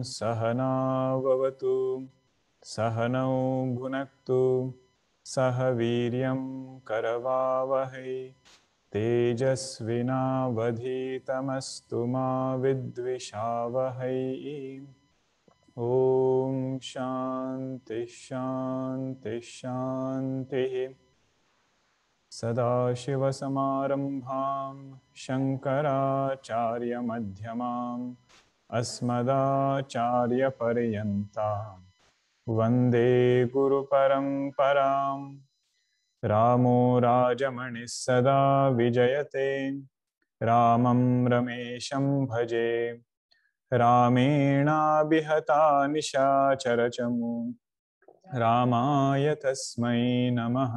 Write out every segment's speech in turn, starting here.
सहना भवतु सहनौ भुनक्तु सह वीर्यं करवावहै तेजस्विनावधीतमस्तु मा विद्विषावहै। ॐ शान्ति शान्ति शान्तिः। सदाशिवसमारम्भां शङ्कराचार्यमध्यमाम् अस्मदाचार्यपर्यन्तां वन्दे गुरुपरम्पराम्। रामो राजमणिः सदा विजयते रामं रमेशं भजे रामेणाभिहता निशाचरचमू रामाय तस्मै नमः।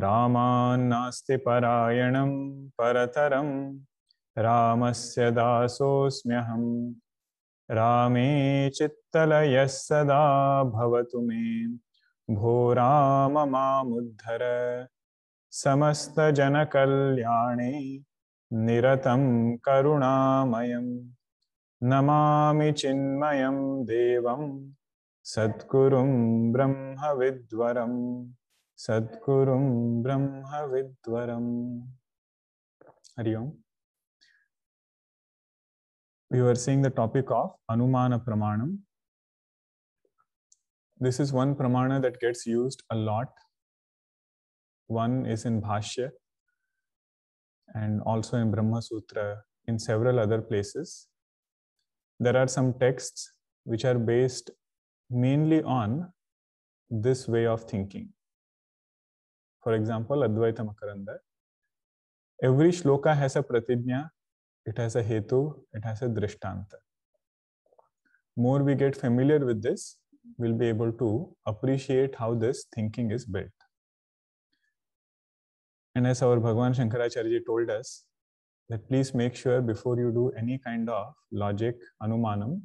रामान्नास्ति परायणं परतरं रामस्य दासोऽस्म्यहम्। रामे चित्तलयः सदा भवतु मे भो राम मामुद्धर समस्तजनकल्याणे निरतं करुणामयम्। नमामि चिन्मयं देवं सद्गुरुं ब्रह्मविद्वरम् सद्गुरुं ब्रह्मविद्वरम्। हरि ओम। We were seeing the topic of Anumana Pramanam. This is one pramana that gets used a lot. One is in Bhashya and also in Brahma Sutra, in several other places. There are some texts which are based mainly on this way of thinking. For example, Advaita Makaranda. Every shloka has a pratijna, it has a hetu, it has a drishtanta. More we get familiar with this, we'll be able to appreciate how this thinking is built. And as our Bhagavan Shankaracharya told us, that please make sure before you do any kind of logic, anumanam,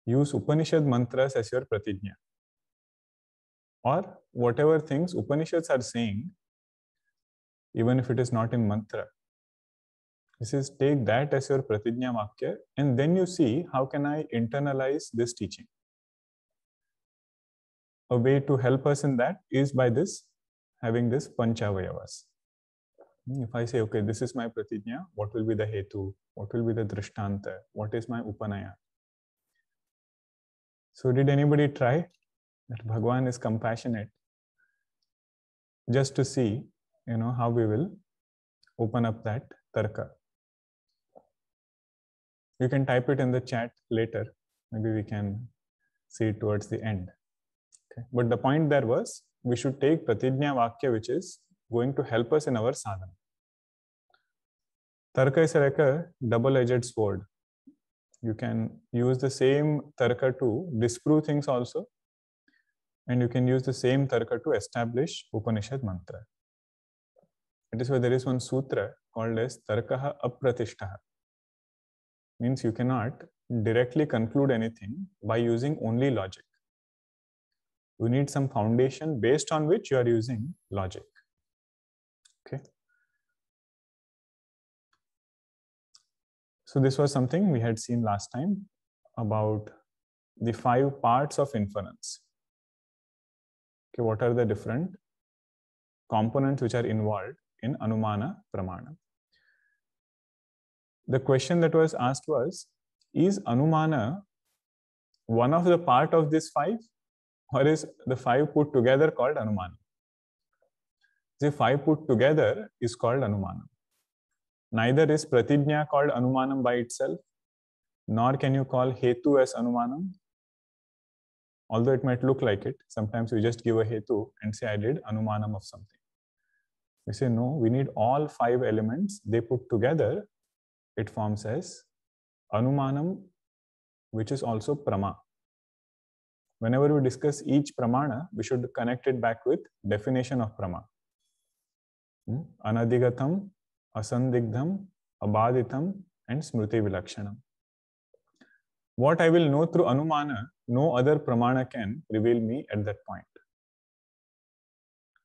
use Upanishad mantras as your pratijna. Or whatever things Upanishads are saying, even if it is not in mantra, this is take that as your pratijna vakya, and then you see how can I internalize this teaching. A way to help us in that is by this, having this panchavayavas. If I say, okay, this is my pratijna, what will be the hetu? What will be the drishtanta? What is my upanaya? So did anybody try? That Bhagwan is compassionate, just to see, how we will open up that tarka. You can type it in the chat later. Maybe we can see it towards the end. Okay. But the point there was, we should take pratijna vakya, which is going to help us in our sadhana. Tarka is like a double-edged sword. You can use the same tarka to disprove things also, and you can use the same tarka to establish Upanishad mantra. It is why there is one sutra called as Tarkaha Apratishtaha. Means you cannot directly conclude anything by using only logic. You need some foundation based on which you are using logic. Okay. So this was something we had seen last time about the 5 parts of inference. Okay, what are the different components which are involved in Anumana Pramana? The question that was asked was, is Anumana one of the part of this 5, or is the 5 put together called Anumana? The 5 put together is called Anumana. Neither is Pratijna called Anumanam by itself, nor can you call Hetu as Anumanam. Although it might look like it, sometimes you just give a Hetu and say, I did Anumanam of something. We say, no, we need all 5 elements. They put together, it forms as Anumanam, which is also Prama. Whenever we discuss each Pramana, we should connect it back with definition of Prama. Anadigatam, Asandigdham, Abaditam, and Smriti Vilakshanam. What I will know through Anumana, no other Pramana can reveal me at that point.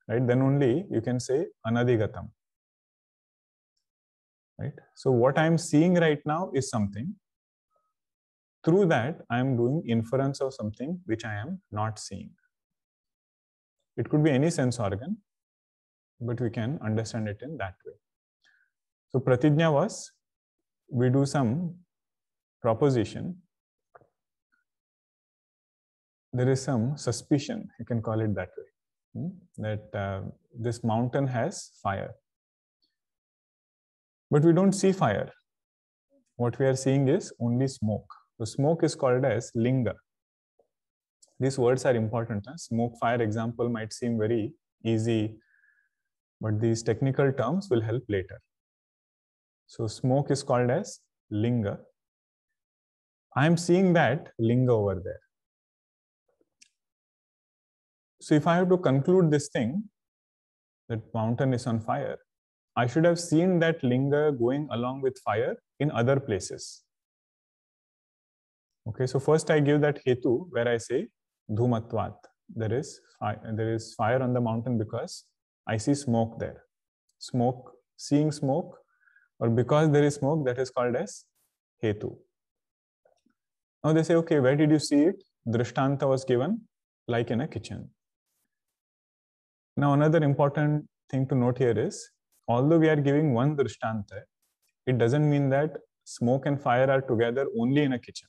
Right? Then only you can say Anadigatam. Right? So what I am seeing right now is something. through that, I am doing inference of something which I am not seeing. It could be any sense organ, but we can understand it in that way. So pratijna was, we do some proposition. There is some suspicion, you can call it that way, that this mountain has fire. But we don't see fire. What we are seeing is only smoke. So smoke is called as linga. These words are important. Smoke, fire example might seem very easy, but these technical terms will help later. So smoke is called as linga. I am seeing that linga over there. So if I have to conclude this thing, that mountain is on fire, I should have seen that linga going along with fire in other places. Okay, so first I give that hetu where I say dhumatvat. There is fire on the mountain because I see smoke there. Smoke, seeing smoke, or because there is smoke, that is called as hetu. Now they say, okay, where did you see it? Drishtanta was given like in a kitchen. Now another important thing to note here is, although we are giving one drishtanta, it doesn't mean that smoke and fire are together only in a kitchen.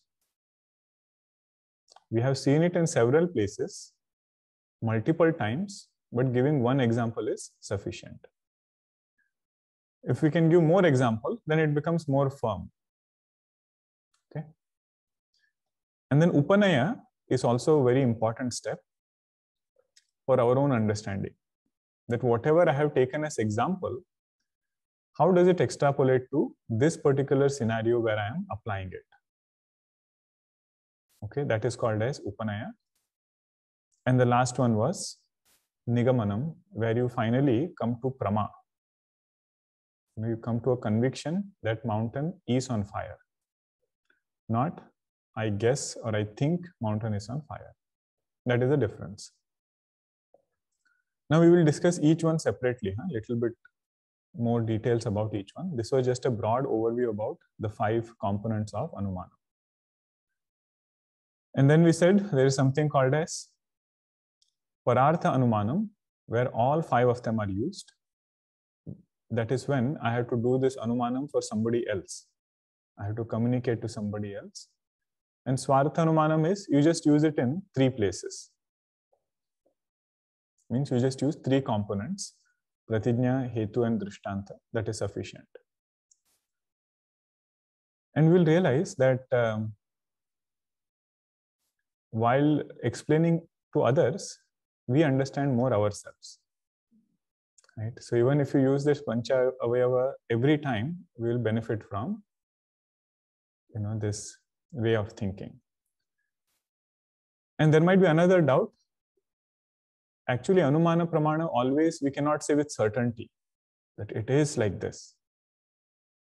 We have seen it in several places, multiple times, but giving one example is sufficient. If we can give more examples, then it becomes more firm. Okay. And then Upanaya is also a very important step for our own understanding. That whatever I have taken as example, how does it extrapolate to this particular scenario where I am applying it? Okay, that is called as Upanaya. And the last one was Nigamanam, where you finally come to Prama. You come to a conviction that mountain is on fire. Not, I guess or I think mountain is on fire. That is the difference. Now we will discuss each one separately, a little bit more details about each one. This was just a broad overview about the 5 components of Anumana. And then we said there is something called as Parartha Anumanam, where all 5 of them are used. That is when I have to do this Anumanam for somebody else. I have to communicate to somebody else. And Swartha Anumanam is, you just use it in 3 places. Means you just use 3 components, Pratijna, Hetu and Drishtanta. That is sufficient. And we'll realize that while explaining to others, we understand more ourselves. Right? So even if you use this Pancha Avayava every time, we will benefit from this way of thinking. And there might be another doubt. Actually, Anumana Pramana, always we cannot say with certainty that it is like this.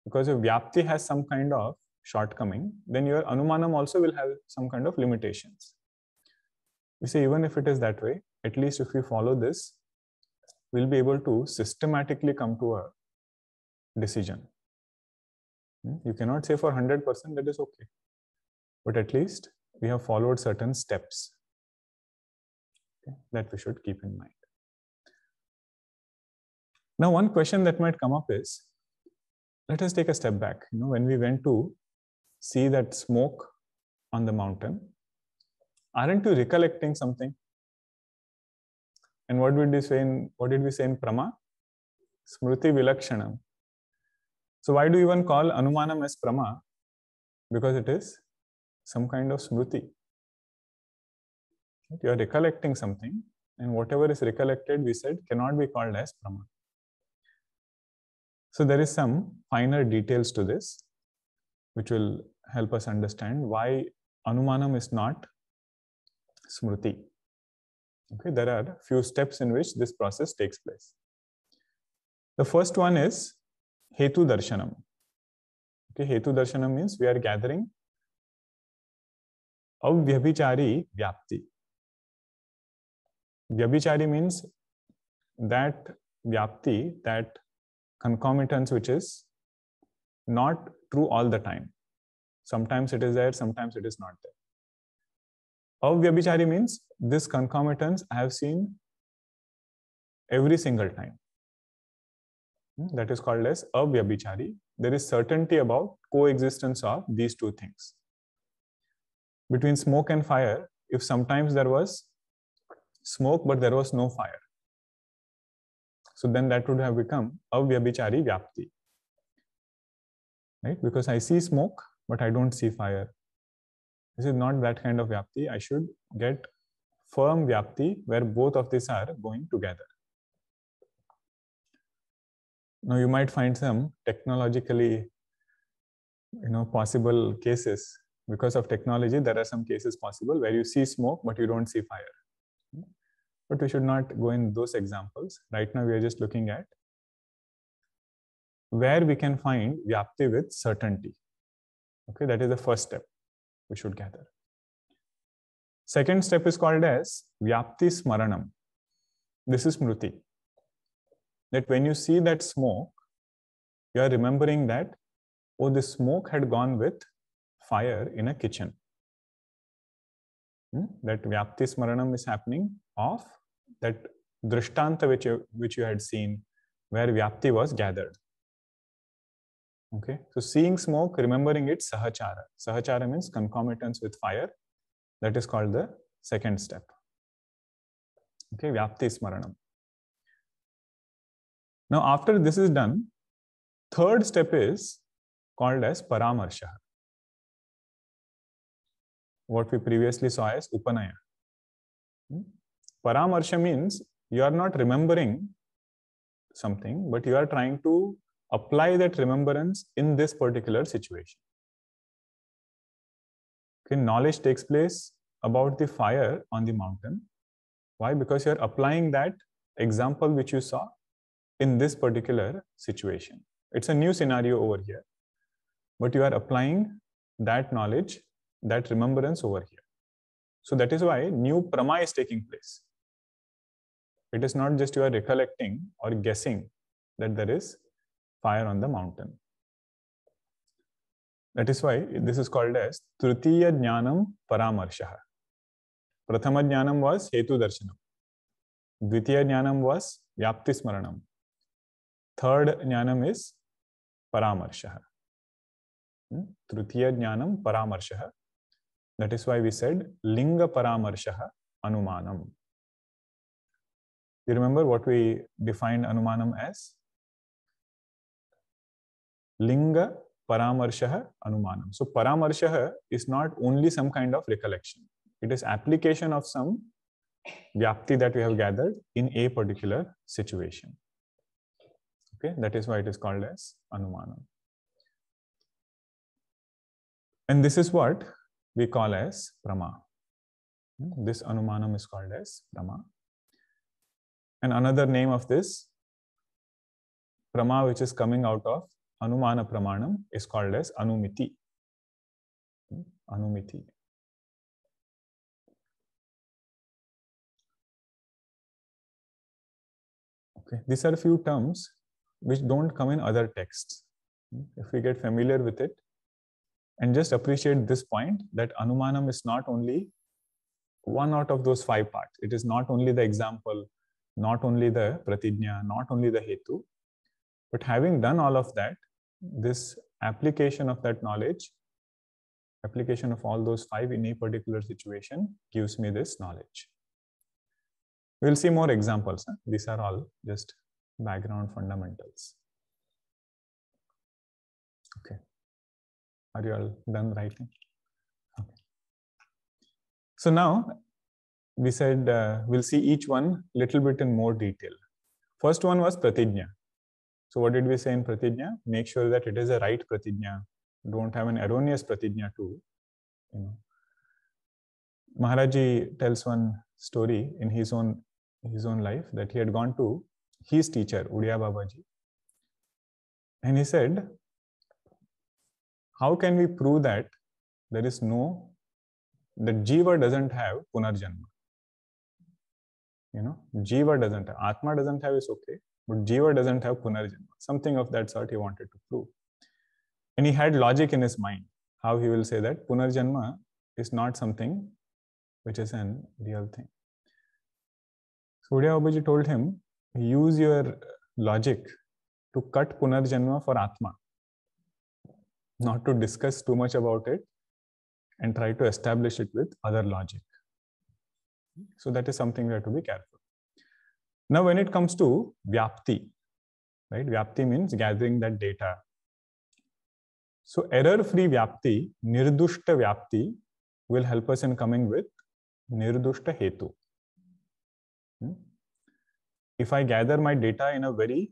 Because if Vyapti has some kind of shortcoming, then your Anumanam also will have some kind of limitations. We say even if it is that way, at least if we follow this, we'll be able to systematically come to a decision. You cannot say for 100% that is okay. But at least we have followed certain steps. Okay, that we should keep in mind. Now, one question that might come up is, let us take a step back. When we went to see that smoke on the mountain, aren't you recollecting something? And what did we say in Prama? Smriti Vilakshanam. So why do you even call Anumanam as Prama? Because it is some kind of Smriti. You are recollecting something, and whatever is recollected, we said, cannot be called as Prama. So there is some finer details to this, which will help us understand why Anumanam is not Smriti. Okay, there are a few steps in which this process takes place. The first one is Hetu Darshanam. Okay, Hetu Darshanam means we are gathering Avyabhichari Vyapti. Vyabhichari means that Vyapti, that concomitance which is not true all the time. Sometimes it is there, sometimes it is not there. Avyabhichari means this concomitance I have seen every single time. That is called as avyabhichari. There is certainty about coexistence of these two things. Between smoke and fire, if sometimes there was smoke but there was no fire, so then that would have become avyabhichari vyapti. Right? Because I see smoke but I don't see fire. This is not that kind of vyapti. I should get firm vyapti where both of these are going together. Now you might find some technologically, possible cases. Because of technology, there are some cases possible where you see smoke but you don't see fire. But we should not go in those examples. Right now we are just looking at where we can find vyapti with certainty. Okay, that is the first step we should gather. Second step is called as vyapti smaranam. This is smruti. That when you see that smoke, you are remembering that, oh, the smoke had gone with fire in a kitchen. That vyapti smaranam is happening of that drishtanta which you had seen, where vyapti was gathered. Okay, so seeing smoke, remembering it, sahachara. Sahachara means concomitance with fire. That is called the second step. Okay, vyapti smaranam. Now, after this is done, third step is called as paramarsha. What we previously saw as upanaya. Paramarsha means you are not remembering something, but you are trying to apply that remembrance in this particular situation. Okay, knowledge takes place about the fire on the mountain. Why? Because you are applying that example which you saw in this particular situation. It's a new scenario over here, but you are applying that knowledge, that remembrance over here. So that is why new prama is taking place. It is not just you are recollecting or guessing that there is fire on the mountain. That is why this is called as Tritiya Jnanam Paramarshaha. Prathama Jnanam was Hetu Darshanam. Dvitiya Jnanam was Vyapti Smaranam. Third Jnanam is Paramarshaha. Tritiya Jnanam Paramarshaha. That is why we said Linga Paramarshaha Anumanam. You remember what we defined Anumanam as? Linga Paramarshaha Anumanam. So Paramarshaha is not only some kind of recollection. It is application of some vyapti that we have gathered in a particular situation. Okay, that is why it is called as Anumanam. And this is what we call as Prama. This Anumanam is called as Prama. And another name of this Prama, which is coming out of Anumana Pramanam, is called as Anumiti. Anumiti. Okay, these are a few terms which don't come in other texts. If we get familiar with it and just appreciate this point, that Anumanam is not only one out of those 5 parts. It is not only the example, not only the pratijna, not only the hetu, but having done all of that, this application of that knowledge, application of all those 5 in a particular situation gives me this knowledge. We'll see more examples. These are all just background fundamentals. Okay. Are you all done writing? Okay. So now we said we'll see each one little bit in more detail. First one was pratijna. So what did we say in pratijna? Make sure that it is a right pratijna. Don't have an erroneous pratijna too. Maharaji tells one story in his own life that he had gone to his teacher, Udiya Babaji, and he said, how can we prove that there is no, that Jiva doesn't have Punarjanma? Jiva doesn't have, Atma doesn't have is okay, but Jiva doesn't have Punarjanma. Something of that sort he wanted to prove. And he had logic in his mind. how he will say that Punarjanma is not something which is an real thing. Surya Babaji told him, use your logic to cut Punarjanma for Atma, not to discuss too much about it and try to establish it with other logic. So that is something we have to be careful. Now, when it comes to Vyapti, right? Vyapti means gathering that data. So error-free Vyapti, Nirdushta Vyapti, will help us in coming with Nirdushta Hetu. If I gather my data in a very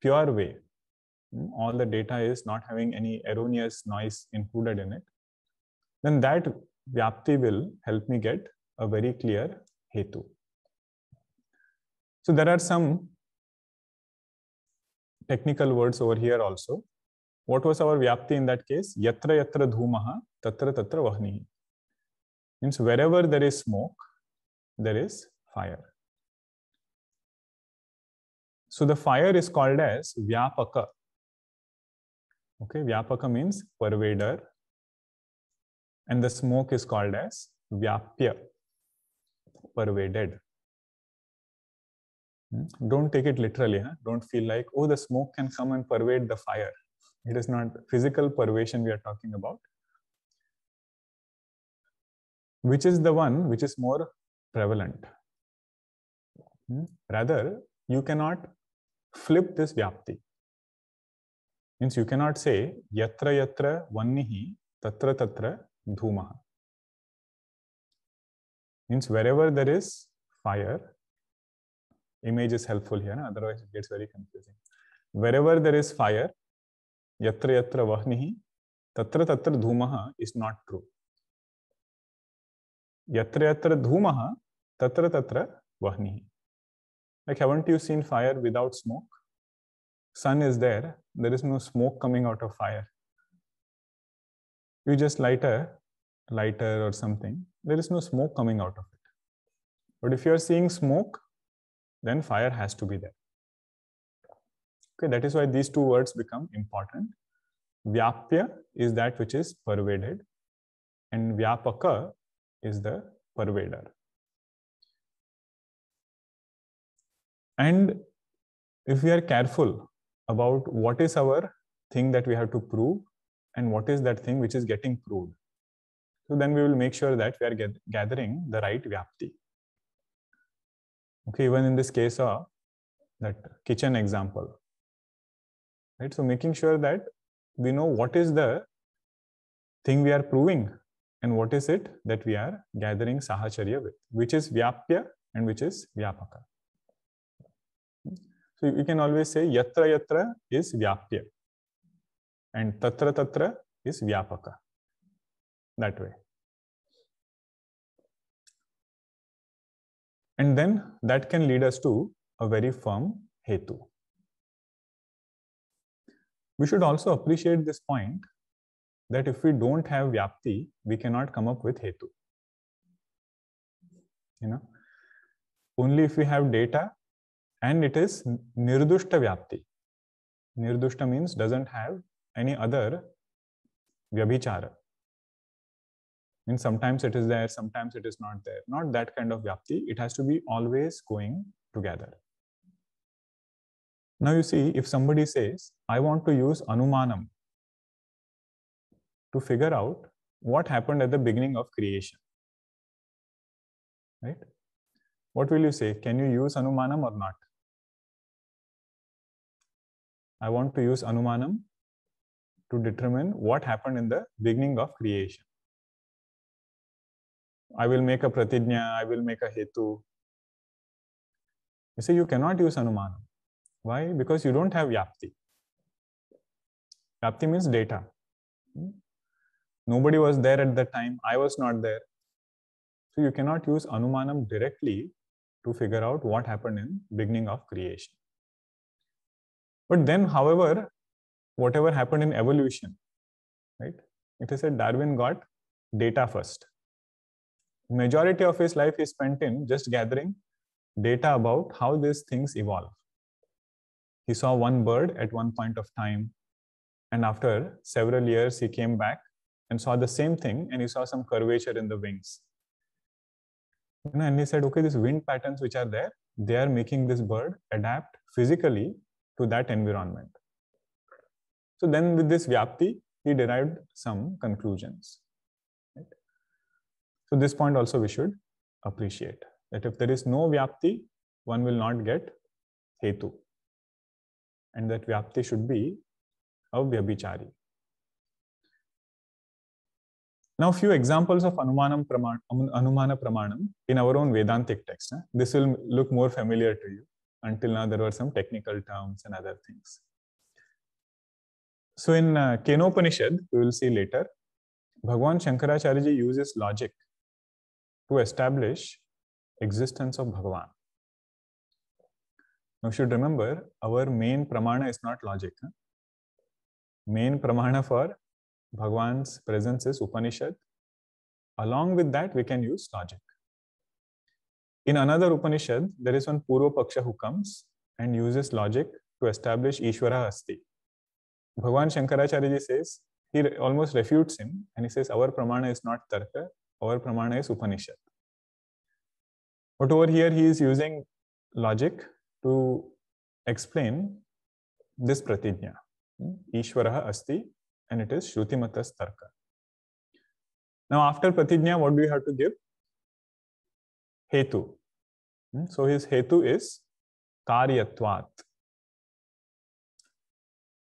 pure way, all the data is not having any erroneous noise included in it, then that Vyapti will help me get a very clear Hetu. So there are some technical words over here also. What was our Vyapti in that case? Yatra yatra dhumaha, tatra tatra vahnihi. Means wherever there is smoke, there is fire. So the fire is called as Vyapaka. Okay, Vyapaka means pervader. And the smoke is called as Vyapya, pervaded. Don't take it literally. Huh? Don't feel like, oh, the smoke can come and pervade the fire. It is not physical pervasion we are talking about. Which is the one which is more prevalent? Rather, you cannot flip this Vyapti. Means you cannot say yatra yatra vannihi tatra tatra dhumaha. Means wherever there is fire, image is helpful here, otherwise it gets very confusing. Wherever there is fire, yatra yatra vahnihi tatra tatra dhumaha is not true. Yatra yatra dhumaha tatra tatra vahnihi. Like, haven't you seen fire without smoke? Sun is there, there is no smoke coming out of fire. You just light a lighter or something, there is no smoke coming out of it. But if you are seeing smoke, then fire has to be there. Okay, that is why these two words become important. Vyapya is that which is pervaded, and Vyapaka is the pervader. And if we are careful about what is our thing that we have to prove and what is that thing which is getting proved, so then we will make sure that we are gathering the right Vyapti. Okay, even in this case of that kitchen example, right? So making sure that we know what is the thing we are proving and what is it that we are gathering Sahacharya with, which is Vyapya and which is Vyapaka. So you can always say yatra yatra is Vyapya and tatra tatra is Vyapaka. That way. And then that can lead us to a very firm Hetu. We should also appreciate this point that if we don't have Vyapti, we cannot come up with Hetu. Only if we have data and it is Nirdushta Vyapti. Nirdushta means doesn't have any other Vyabhichara. Means sometimes it is there, sometimes it is not there. Not that kind of Vyapti. It has to be always going together. Now you see, if somebody says, I want to use Anumanam to figure out what happened at the beginning of creation, right? What will you say? Can you use Anumanam or not? I want to use Anumanam to determine what happened in the beginning of creation. I will make a Pratijna, I will make a Hetu. You see, you cannot use Anumanam. Why? Because you don't have Vyapti. Vyapti means data. Nobody was there at the time. I was not there. So you cannot use Anumanam directly to figure out what happened in beginning of creation. But then, however, whatever happened in evolution, right? It is said Darwin got data first. Majority of his life is spent in just gathering data about how these things evolve. He saw one bird at one point of time. And after several years, he came back and saw the same thing, and he saw some curvature in the wings. And he said, okay, these wind patterns which are there, they are making this bird adapt physically to that environment. So then with this Vyapti, he derived some conclusions. Right? So this point also we should appreciate, that if there is no Vyapti, one will not get Hetu. And that Vyapti should be avyabhichari. Now, few examples of Anumana Pramanam in our own Vedantic text. This will look more familiar to you. Until now, there were some technical terms and other things. So in Kenopanishad, we will see later, Bhagwan Shankaracharya ji uses logic to establish existence of Bhagavan. Now, you should remember, our main pramana is not logic. Main pramana for Bhagwan's presence is Upanishad. Along with that, we can use logic. In another Upanishad, there is one Purva Paksha who comes and uses logic to establish Ishvara Asti. Bhagwan Shankaracharya ji says, he almost refutes him, and he says, our pramana is not Tarka, our pramana is Upanishad. But over here, he is using logic to explain this Pratijna. Ishvara Asti, and it is Shrutimatas Tarka. Now, after Pratijna, what do we have to give? Hetu. So his Hetu is Karyatvat.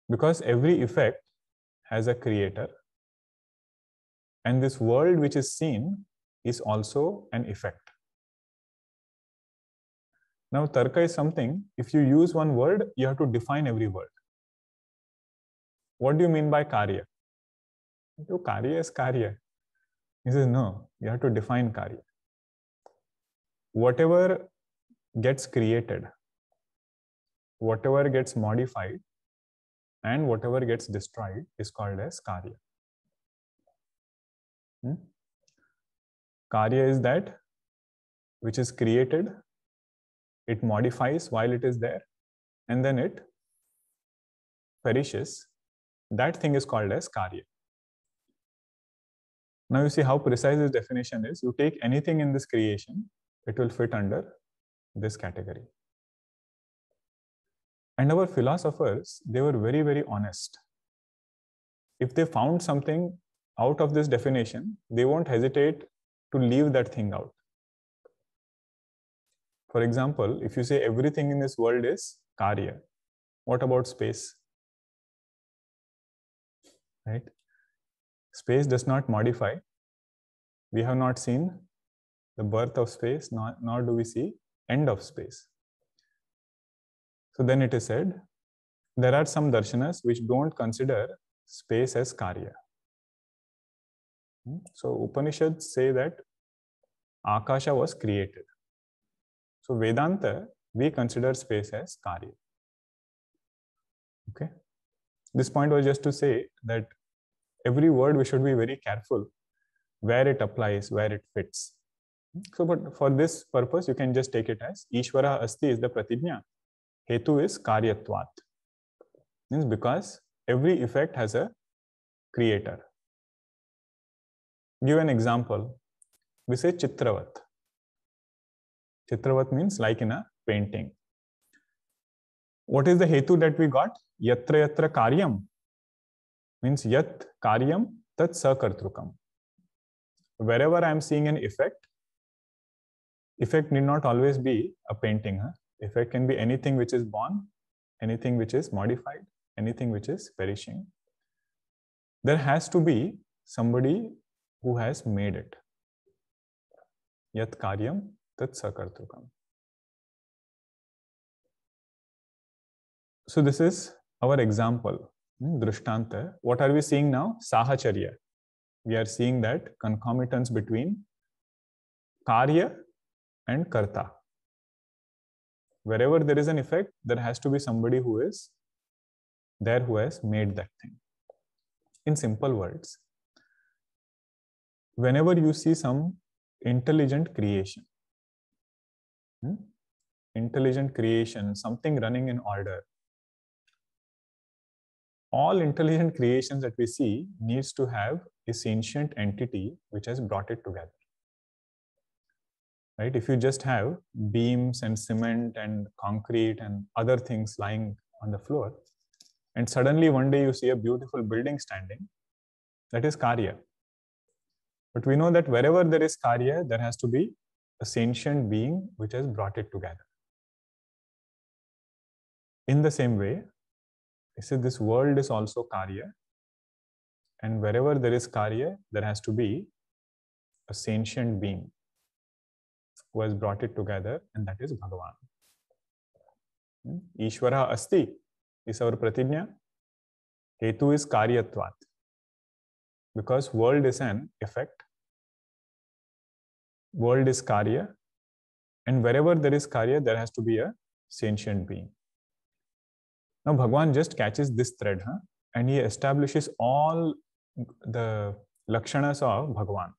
Because every effect has a creator, and this world which is seen is also an effect. Now, Tarka is something, if you use one word, you have to define every word. What do you mean by Karya? So, Karya is Karya. He says, no, you have to define Karya. Whatever gets created, whatever gets modified, and whatever gets destroyed is called as Karya. Karya is that which is created, it modifies while it is there, and then it perishes. That thing is called as Karya. Now you see how precise this definition is. You take anything in this creation, it will fit under this category. And our philosophers, they were very, very honest. If they found something out of this definition, they won't hesitate to leave that thing out. For example, if you say everything in this world is Karya, what about space? Right? Space does not modify. We have not seen the birth of space, nor do we see end of space. So then it is said, there are some darshanas which don't consider space as Karya. So Upanishads say that Akasha was created. So Vedanta, we consider space as Karya. Okay. This point was just to say that every word we should be very careful where it applies, where it fits. So, but for this purpose, you can just take it as Ishvara Asti is the Pratijna. Hetu is Karyatvat. Means because every effect has a creator. Give an example. We say Chitravat. Chitravat means like in a painting. What is the Hetu that we got? Yatra yatra karyam. Means yat karyam tat sakartrukam. Wherever I am seeing an effect need not always be a painting. Effect can be anything which is born, anything which is modified, anything which is perishing. There has to be somebody who has made it. Yat karyam tat sakartrukam. So this is our example, Drishtanta. What are we seeing now? Sahacharya. We are seeing that concomitance between Karya and Karta. Wherever there is an effect, there has to be somebody who is there who has made that thing. In simple words, whenever you see some intelligent creation, something running in order, all intelligent creations that we see needs to have a sentient entity which has brought it together. Right? If you just have beams and cement and concrete and other things lying on the floor, and suddenly one day you see a beautiful building standing, that is karya. But we know that wherever there is karya, there has to be a sentient being which has brought it together. In the same way, I said this world is also karya, and wherever there is karya, there has to be a sentient being who has brought it together, and that is Bhagavan. Ishvara asti is our pratigna. Hetu is karyatvat. Because world is an effect, world is karya, and wherever there is karya, there has to be a sentient being. Now Bhagavan just catches this thread, and he establishes all the lakshanas of Bhagavan.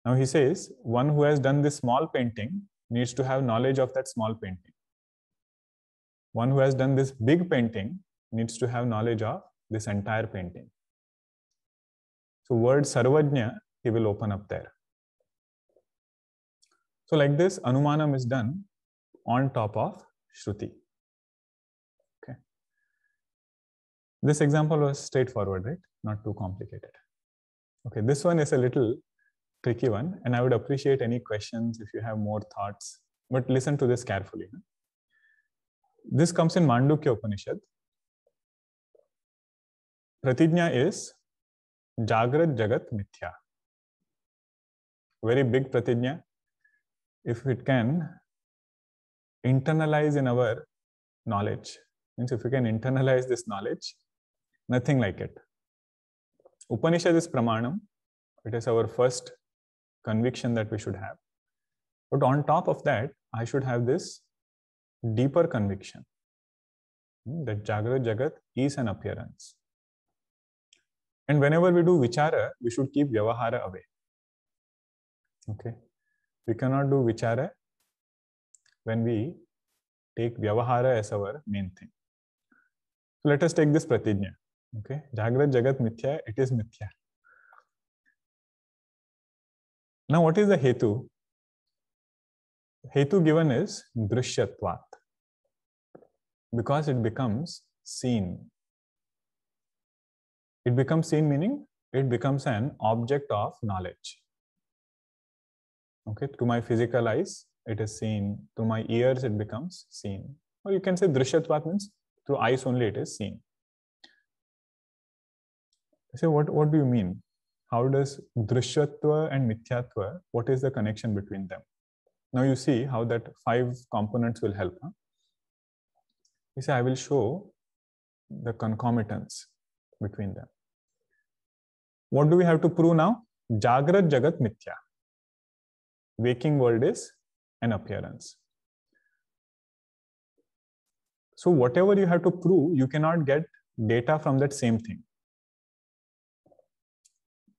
Now he says, one who has done this small painting needs to have knowledge of that small painting. One who has done this big painting needs to have knowledge of this entire painting. So word Sarvajna, he will open up there. So like this, Anumanam is done on top of Shruti. Okay. This example was straightforward, right? Not too complicated. Okay, this one is a little tricky one, and I would appreciate any questions if you have more thoughts, but listen to this carefully. This comes in Mandukya Upanishad. Pratigna is Jagrat Jagat Mithya. Very big pratigna. If it can internalize in our knowledge, means if we can internalize this knowledge, nothing like it. Upanishad is Pramanam. It is our first conviction that we should have. But on top of that, I should have this deeper conviction that Jagrat Jagat is an appearance. And whenever we do vichara, we should keep vyavahara away. Okay. We cannot do vichara when we take vyavahara as our main thing. So let us take this pratigna. Okay. Jagrat Jagat Mithya, it is Mithya. Now what is the hetu? Hetu given is drishyatvat. Because it becomes seen. It becomes seen meaning it becomes an object of knowledge. Okay, to my physical eyes, it is seen. To my ears, it becomes seen. Or you can say drishyatvat means through eyes only it is seen. So what do you mean? How does drishyatva and mithyatva, what is the connection between them? Now you see how that 5 components will help. You see, I will show the concomitants between them. What do we have to prove now? Jagrat Jagat Mithya. Waking world is an appearance. So whatever you have to prove, you cannot get data from that same thing.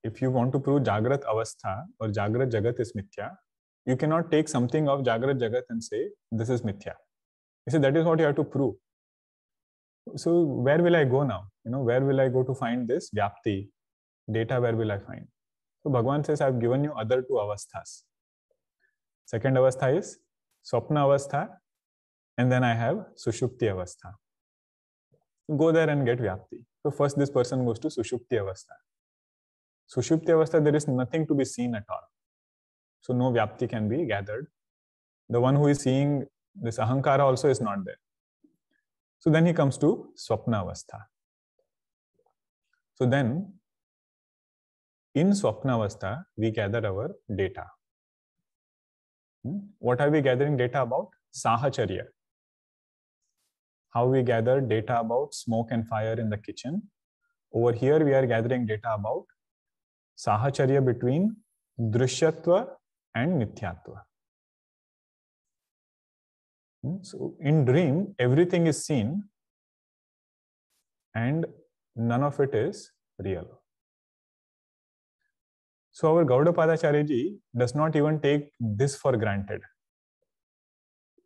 If you want to prove Jagrat Avastha or Jagrat Jagat is Mithya, you cannot take something of Jagrat Jagat and say, this is Mithya. You see, that is what you have to prove. So where will I go now? Where will I go to find this Vyapti? Data, where will I find? So Bhagavan says, I have given you other 2 avasthas. Second avastha is Swapna avastha, and then I have Sushupti avastha. Go there and get Vyapti. So first this person goes to Sushupti avastha. Sushupti avastha, there is nothing to be seen at all. So no Vyapti can be gathered. The one who is seeing this Ahankara also is not there. So then he comes to Swapna avastha. So then, in Swapna avastha, we gather our data. What are we gathering data about? Sahacharya. How we gather data about smoke and fire in the kitchen. Over here, we are gathering data about Sahacharya between Drishyatva and Mithyatva. So in dream, everything is seen and none of it is real. So our Gaudapadacharya ji does not even take this for granted.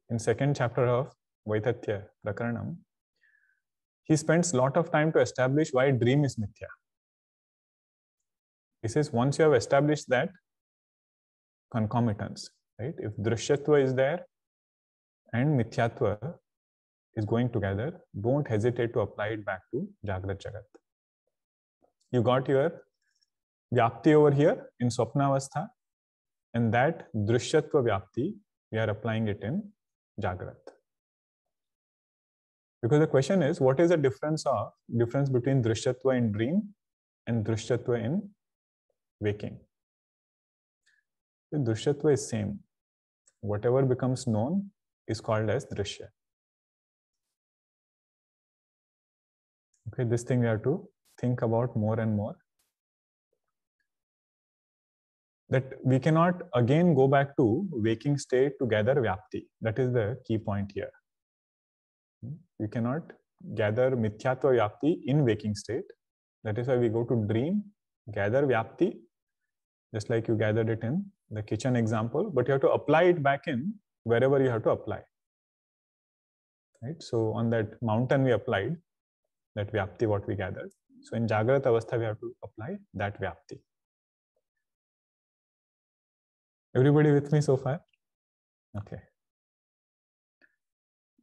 In 2nd chapter of Vaitatya Prakaranam, he spends a lot of time to establish why dream is mithya. He says once you have established that concomitance, right? If drishyatva is there and mithyatva is going together, don't hesitate to apply it back to Jagrat Jagat. You got your vyapti over here in Swapnavastha, and that drishyatva vyapti, we are applying it in Jagrat. Because the question is, what is the difference between drishyatva in dream and drishyatva in waking? The drishyatva is same. Whatever becomes known is called as drishya. Okay, this thing we have to think about more and more. That we cannot again go back to waking state to gather vyapti. That is the key point here. You cannot gather mithyatva vyapti in waking state. That is why we go to dream, gather vyapti, just like you gathered it in the kitchen example, but you have to apply it back in wherever you have to apply. Right? So on that mountain we applied that vyapti what we gathered. So in Jagrat Avastha we have to apply that vyapti. Everybody with me so far? Okay.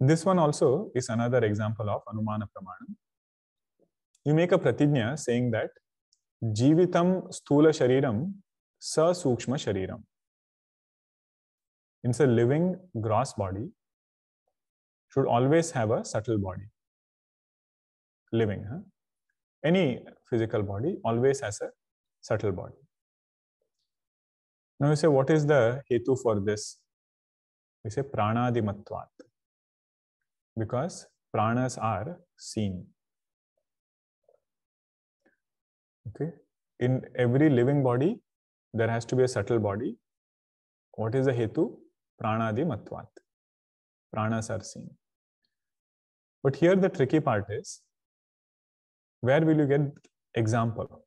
This one also is another example of Anumana Pramana. You make a pratignya saying that Jivitam Sthula Shariram Sa Sukshma Shariram. It's a living gross body should always have a subtle body. Living, huh? Any physical body always has a subtle body. Now you say, what is the hetu for this? We say pranadimatvat. Because pranas are seen. Okay. In every living body, there has to be a subtle body. What is the hetu? Pranadimatvat. Pranas are seen. But here the tricky part is, where will you get example?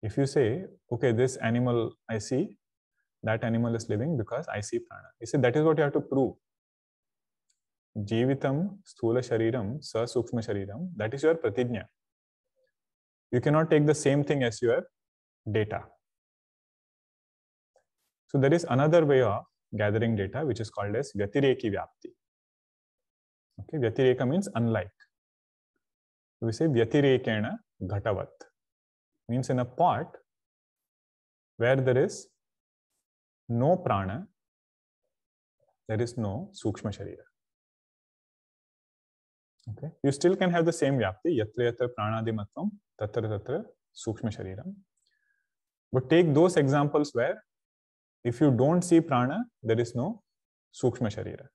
If you say, okay, this animal I see, that animal is living because I see prana. You say that is what you have to prove. Jivitam sthula shariram sa sukshma shariram. That is your pratignya. You cannot take the same thing as your data. So there is another way of gathering data which is called as vyatireki vyapti. Okay, vyatireka means unlike. We say vyatirekena ghatavat. Means in a pot where there is no prana, there is no sukshma sharira. Okay, you still can have the same vyapti, yatra yatra pranadimatvam, tatra tatra sukshma shariram. But take those examples where if you don't see prana, there is no sukshma sharira.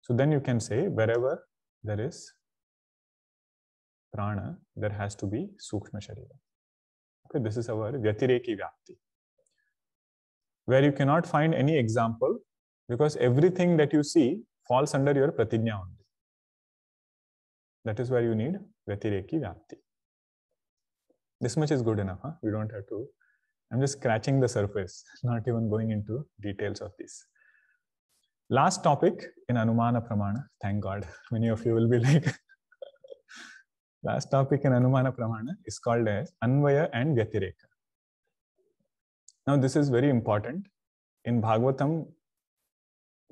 So then you can say wherever there is prana, there has to be sukshma sharira. Okay, this is our vyatireki vyapti. Where you cannot find any example because everything that you see falls under your pratignya only. That is where you need vyatireki vyapti. This much is good enough. Huh? We don't have to. I'm just scratching the surface, not even going into details of this. Last topic in Anumana Pramana. Thank God. Many of you will be like, last topic in Anumana Pramana is called as Anvaya and Vyatireka. Now this is very important. In Bhagavatam,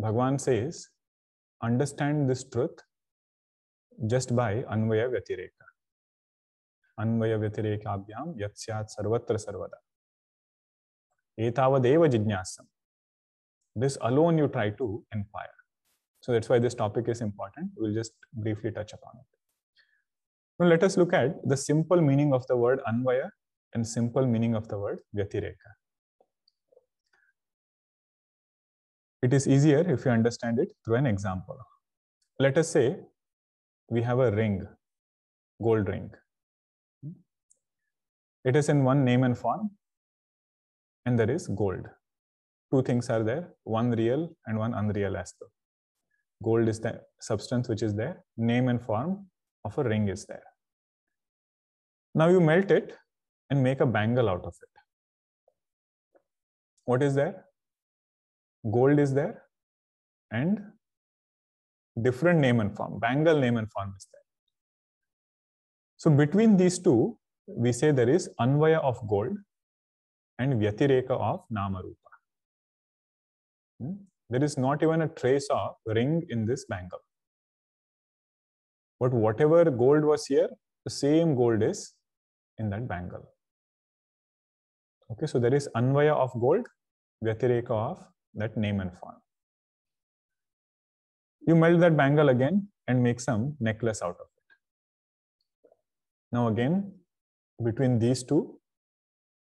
Bhagavan says, understand this truth just by Anvaya Vyatireka. Anvaya Vyatirekaabhyam yatsyat sarvatra sarvada. Etavadeva jijnasam. This alone you try to inquire. So that's why this topic is important. We'll just briefly touch upon it. Now let us look at the simple meaning of the word Anvaya and simple meaning of the word Vyatireka. It is easier if you understand it through an example. Let us say we have a ring, gold ring. It is in one name and form, and there is gold. Two things are there, one real and one unreal aspect. Gold is the substance which is there, name and form of a ring is there. Now you melt it and make a bangle out of it. What is there? Gold is there and different name and form. Bangle name and form is there. So between these two, we say there is Anvaya of gold and Vyatireka of Namarupa. There is not even a trace of ring in this bangle. But whatever gold was here, the same gold is in that bangle. Okay, so there is Anvaya of gold, Vyatireka of that name and form. You melt that bangle again and make some necklace out of it. Now again, between these two,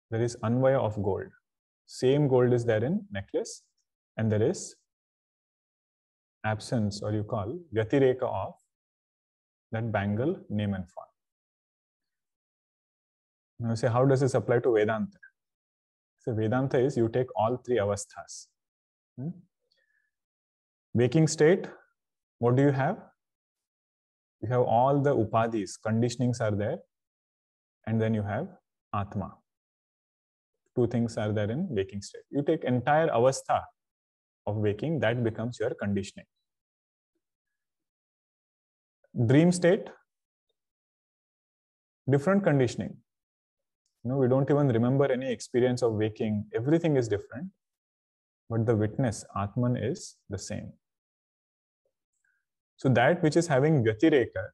there is Anvaya of gold. Same gold is there in necklace, and there is absence, or you call Vyatireka of that bangle name and form. Now you say, how does this apply to Vedanta? So Vedanta is you take all three avasthas. Waking state, what do you have? You have all the upadhis, conditionings are there, and then you have Atma. Two things are there in waking state. You take entire avastha of waking, that becomes your conditioning. Dream state, different conditioning. We don't even remember any experience of waking. Everything is different, but the witness, Atman, is the same. So that which is having Vyatireka,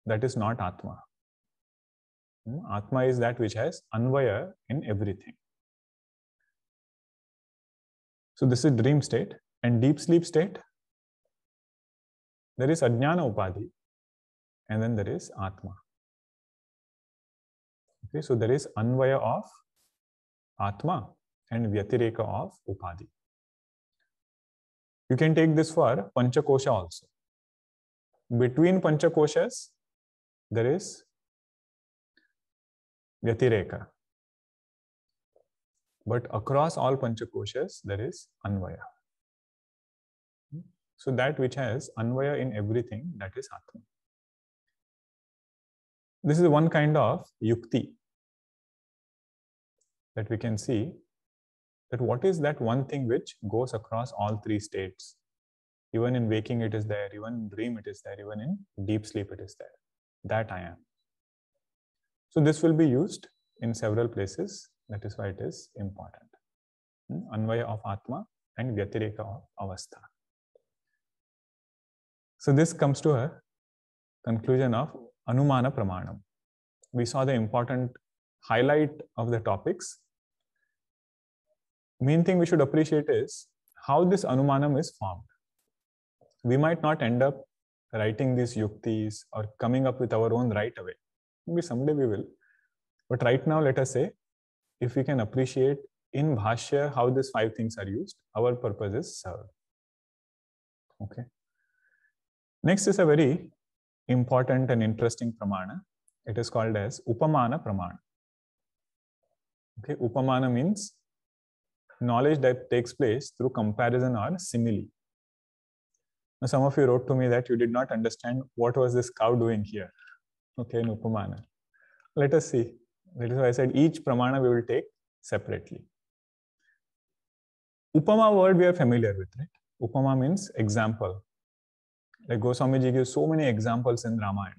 that is not Atma. Atma is that which has Anvaya in everything. So this is dream state. And deep sleep state, there is Ajnana Upadhi, and then there is Atma. Okay, so there is Anvaya of Atma and Vyatireka of Upadhi. You can take this for Panchakosha also. Between Panchakoshas, there is Vyatireka. But across all Panchakoshas, there is Anvaya. So that which has Anvaya in everything, that is Atma. This is one kind of yukti that we can see, that what is that one thing which goes across all three states. Even in waking it is there, even in dream it is there, even in deep sleep it is there. That I am. So this will be used in several places. That is why it is important. Anvaya of Atma and Vyatireka of Avastha. So this comes to a conclusion of Anumana Pramanam. We saw the important highlight of the topics. Main thing we should appreciate is how this Anumanam is formed. We might not end up writing these yuktis or coming up with our own right away. Maybe someday we will. But right now, let us say, if we can appreciate in Bhashya how these five things are used, our purpose is served. Okay. Next is a very important and interesting pramana. It is called as Upamana Pramana. Okay, Upamana means knowledge that takes place through comparison or simile. Now, some of you wrote to me that you did not understand what was this cow doing here. Okay, in Upamana. Let us see. That is why I said each pramana we will take separately. Upama word we are familiar with, right? Upama means example. Like Goswami Ji gives so many examples in Ramayana.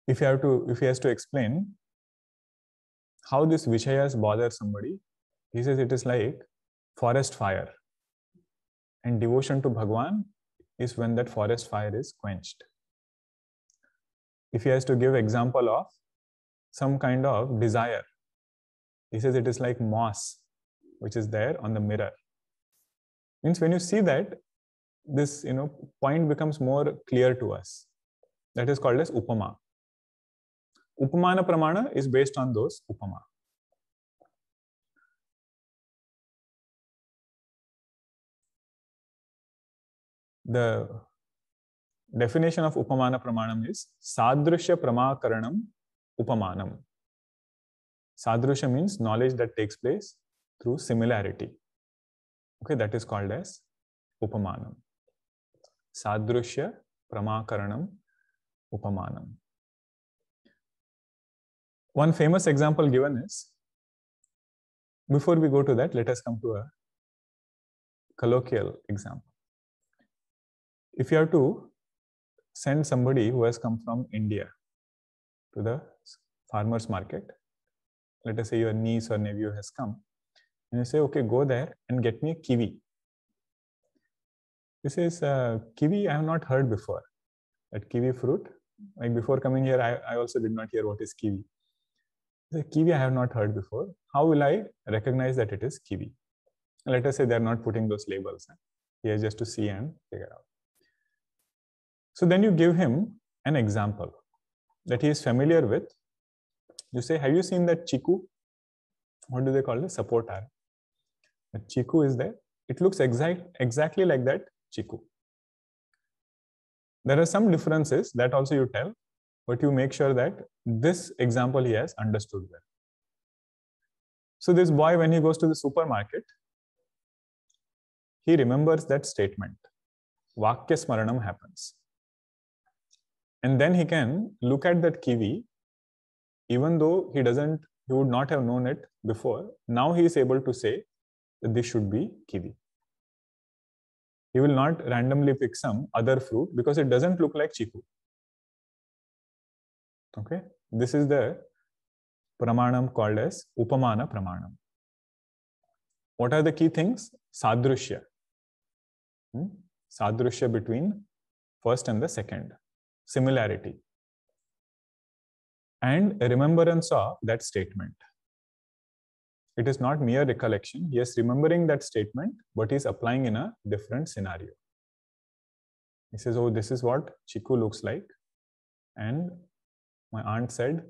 If he has to explain how this Vishayas bother somebody, he says it is like forest fire. And devotion to Bhagwan is when that forest fire is quenched. If he has to give example of some kind of desire, he says it is like moss, which is there on the mirror. Means when you see that, this point becomes more clear to us. That is called as Upama. Upamana Pramana is based on those Upama. The definition of Upamana Pramanam is Sadrusha Pramakaranam Upamanam. Sadrusha means knowledge that takes place through similarity. Okay, that is called as Upamanam. Sadrusha Pramakaranam Upamanam. One famous example given is, before we go to that, let us come to a colloquial example. if you have to send somebody who has come from India to the farmer's market, let us say your niece or nephew has come, and you say, okay, go there and get me a kiwi. He says, kiwi I have not heard before. That kiwi fruit, like before coming here, I also did not hear what is kiwi. The kiwi I have not heard before. How will I recognize that it is kiwi? Let us say they are not putting those labels. Here just to see and figure out. So then you give him an example that he is familiar with. You say, have you seen that chiku? What do they call it? Sapota. The chiku is there. It looks exactly like that chiku. There are some differences that also you tell, but you make sure that this example he has understood well. So this boy, when he goes to the supermarket, he remembers that statement. Vakya smaranam happens. And then he can look at that kiwi, even though he would not have known it before. Now he is able to say that this should be kiwi. He will not randomly pick some other fruit because it doesn't look like chiku. Okay, this is the pramanam called as upamana pramanam. What are the key things? Sadrushya. Sadrushya between first and the second. Similarity. And a remembrance of that statement. It is not mere recollection. He is remembering that statement, but he is applying in a different scenario. He says, oh, this is what chiku looks like. And my aunt said,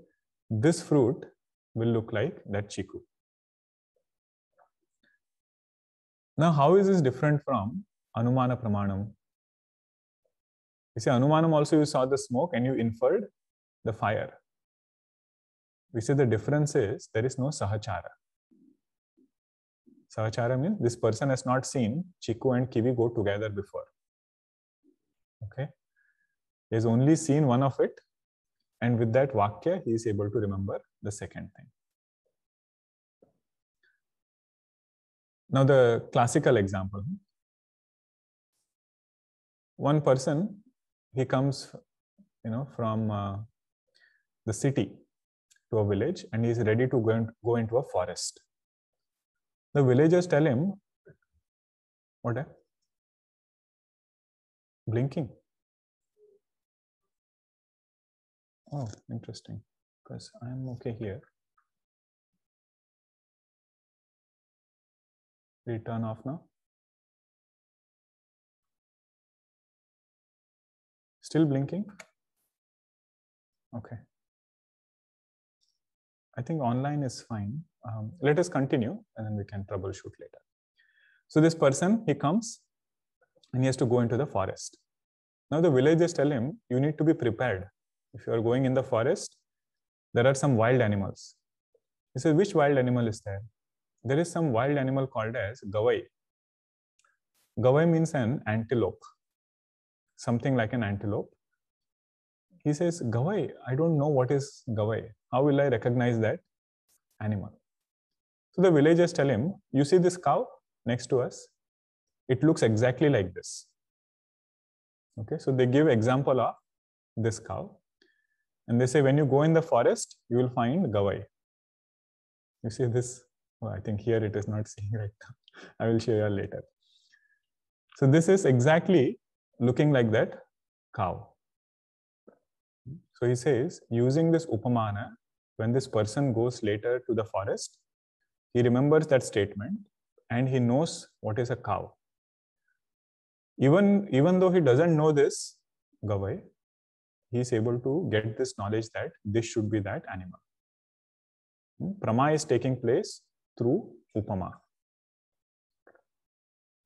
this fruit will look like that chiku. Now, how is this different from Anumana Pramanam? You see, Anumanam also you saw the smoke and you inferred the fire. We say the difference is there is no Sahachara. Sahachara means this person has not seen chiku and kiwi go together before. Okay? He has only seen one of it, and with that Vakya, he is able to remember the second thing. Now the classical example. One person, he comes from the city to a village and he is ready to go into a forest. The villagers tell him, what? Blinking. Oh, interesting. Because I am okay here. We turn off now. Still blinking? Okay. I think online is fine. Let us continue and then we can troubleshoot later. So this person, he comes and he has to go into the forest. Now the villagers tell him, you need to be prepared. If you are going in the forest, there are some wild animals. He says, which wild animal is there? There is some wild animal called as Gavai. Gavai means an antelope. Something like an antelope. He says, Gavai, I don't know what is Gavai. How will I recognize that animal? So the villagers tell him, you see this cow next to us? It looks exactly like this. Okay, so they give example of this cow. And they say, when you go in the forest, you will find Gavai. You see this? Oh, I think here it is not seeing right now. I will show you later. So this is exactly looking like that cow. So he says, using this upamana, when this person goes later to the forest, he remembers that statement and he knows what is a cow. Even though he doesn't know this Gavai, he is able to get this knowledge that this should be that animal. Prama is taking place through upama.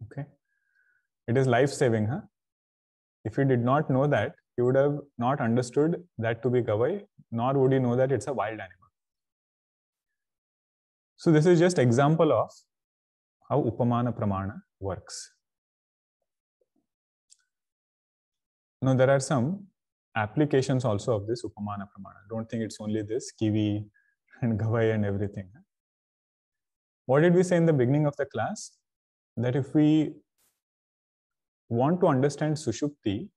Okay. It is life-saving. Huh? If he did not know that, he would have not understood that to be Gavai, nor would he know that it's a wild animal. So this is just example of how upamana pramana works. Now there are some applications also of this upamana pramana. Don't think it's only this kiwi and Gavai and everything. What did we say in the beginning of the class? That if we want to understand Sushupti,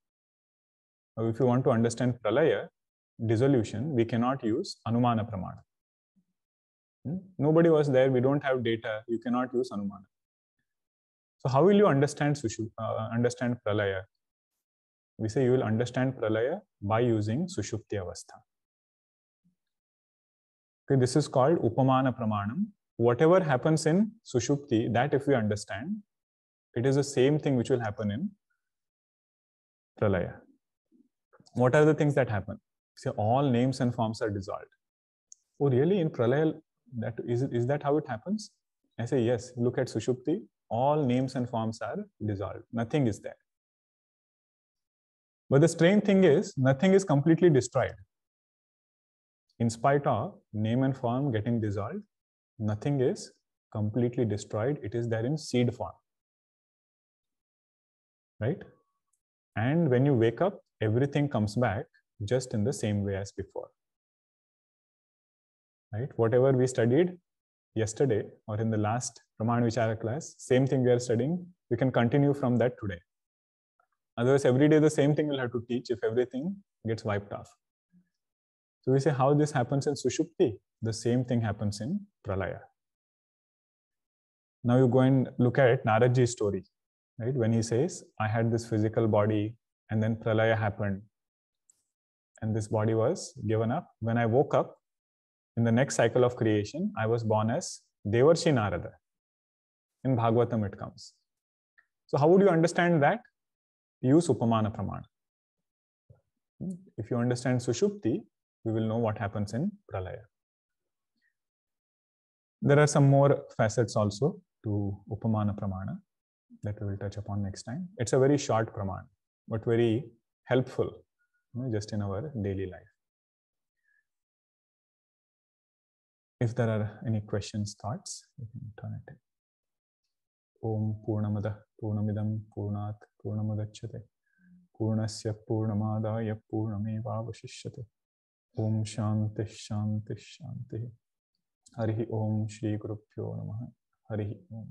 or if you want to understand Pralaya, dissolution, we cannot use Anumana Pramana. Nobody was there, we don't have data, you cannot use Anumana. So how will you understand understand Pralaya? We say you will understand Pralaya by using Sushupti Avastha. Okay, this is called Upamana Pramanam. Whatever happens in Sushupti, that if we understand, it is the same thing which will happen in Pralaya. What are the things that happen? Say all names and forms are dissolved. Oh, really? In Pralaya, is that how it happens? I say yes. Look at Sushupti. All names and forms are dissolved. Nothing is there. But the strange thing is, nothing is completely destroyed. In spite of name and form getting dissolved, nothing is completely destroyed. It is there in seed form. Right? And when you wake up, everything comes back just in the same way as before. Right? Whatever we studied yesterday or in the last Pramana Vichara class, same thing we are studying, we can continue from that today. Otherwise, every day the same thing we'll have to teach if everything gets wiped off. So we say how this happens in Sushupti, the same thing happens in Pralaya. Now you go and look at Naradji's story, right? When he says, I had this physical body and then Pralaya happened and this body was given up. When I woke up, in the next cycle of creation, I was born as Devarshi Narada. In Bhagavatam it comes. So how would you understand that? Use Upamana Pramana. If you understand Sushupti, we will know what happens in Pralaya. There are some more facets also to Upamana Pramana that we will touch upon next time. It's a very short Pramana, but very helpful, just in our daily life. If there are any questions, thoughts, you can turn it. Om Purnamada Purnamidam Purnat Purnamadachyate Purnasya Purnamadaya Purnamevavashishyate. Om Shanti Shanti Shanti. Harihi Om Shri Gurubhyo Namaha. Harihi Om.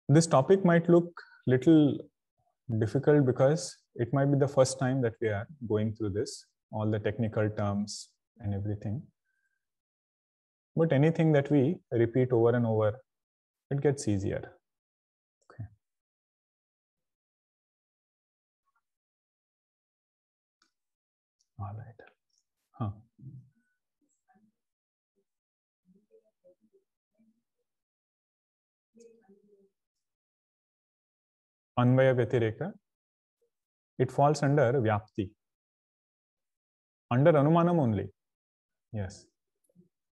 This topic might look little difficult because it might be the first time that we are going through this, all the technical terms and everything. But anything that we repeat over and over, it gets easier. Okay. All right. Huh. Anvaya Vyatireka, it falls under Vyapti. Under Anumanam only. Yes.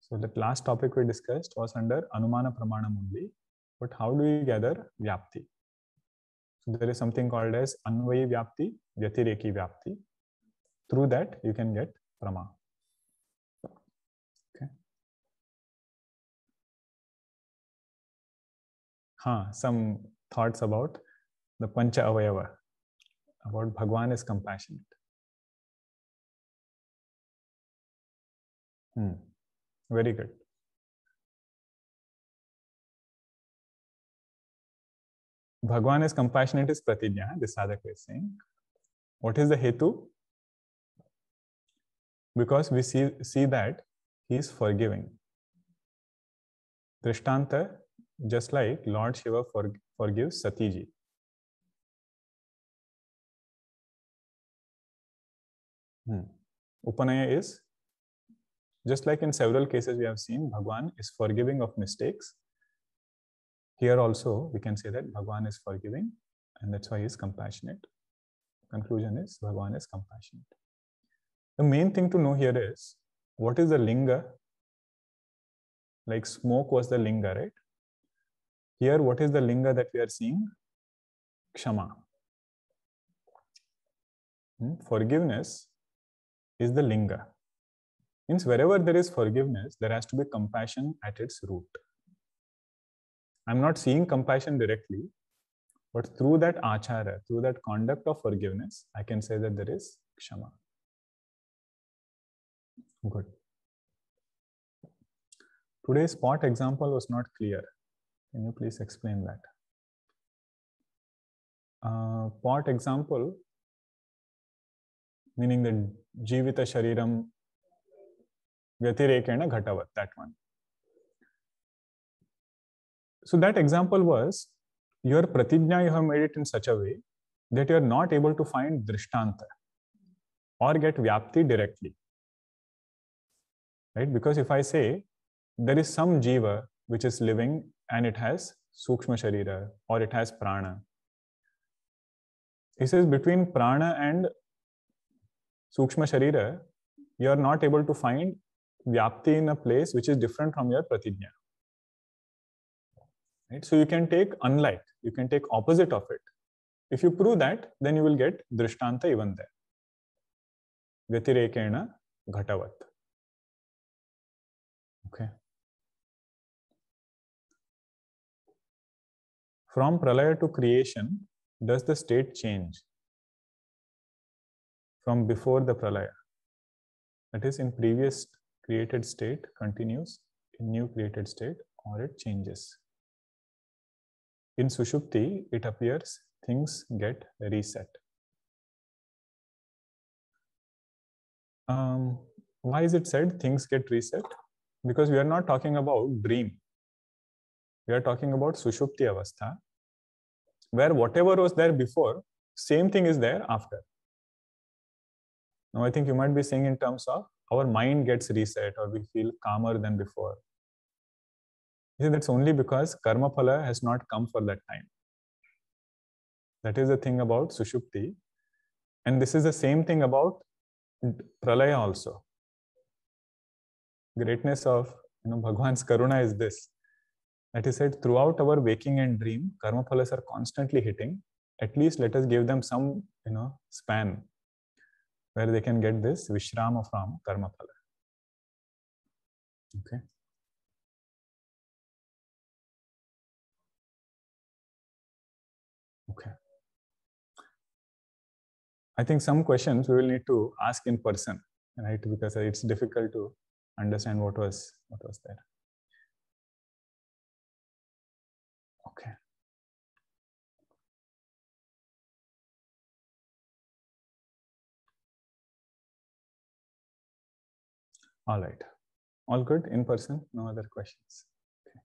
So that last topic we discussed was under Anumana Pramanam only. But how do we gather Vyapti? So there is something called as Anvayi Vyapti, Vyatireki Vyapti. Through that, you can get Prama. Okay. Some thoughts about the Pancha Avayava, about Bhagwan is compassionate. Very good. Bhagwan is compassionate is Pratijna, the sadhaka is saying. What is the Hetu? Because we see that he is forgiving. Drishtanta, just like Lord Shiva forgives Satiji. Upanaya is, just like in several cases we have seen, Bhagwan is forgiving of mistakes. Here also we can say that Bhagwan is forgiving and that's why he is compassionate. Conclusion is Bhagwan is compassionate. The main thing to know here is, what is the linga? Like smoke was the linga, right? Here, what is the linga that we are seeing? Kshama. Forgiveness is the linga. Means wherever there is forgiveness, there has to be compassion at its root. I'm not seeing compassion directly, but through that achara, through that conduct of forgiveness, I can say that there is kshama. Good. Today's spot example was not clear. Can you please explain that? Pot example, meaning the jivita shariram vyatirekena ghatavat, that one. So that example was, your pratijna, you have made it in such a way that you are not able to find drishtanta or get vyapti directly. Right? Because if I say there is some jiva which is living and it has sukshma sharira or it has prana, he says between prana and sukshma sharira, you are not able to find vyapti in a place which is different from your pratijna. Right? So you can take unlike, you can take opposite of it. If you prove that, then you will get drishtanta even there. Vyatirekena ghatavat. Okay. From pralaya to creation, does the state change from before the pralaya? That is, in previous created state continues, in new created state, or it changes. In Sushupti, it appears things get reset. Why is it said things get reset? Because we are not talking about dream. We are talking about Sushupti Avastha, where whatever was there before, same thing is there after. Now, I think you might be saying in terms of our mind gets reset or we feel calmer than before. See, that's only because karma phala has not come for that time. That is the thing about Sushupti. And this is the same thing about pralaya also. Greatness of Bhagwan's karuna is this. That he said, throughout our waking and dream, karma phalas are constantly hitting. At least let us give them some span where they can get this vishrama from karma phala. Okay. Okay. I think some questions we will need to ask in person, right? Because it's difficult to understand what was there. Okay. All right. All good in person? No other questions? Okay.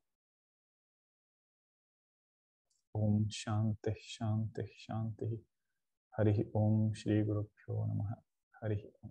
Om Shanti Shanti Shanti. Harihi Om Shri Guru Pyo Namaha. Harihi Om.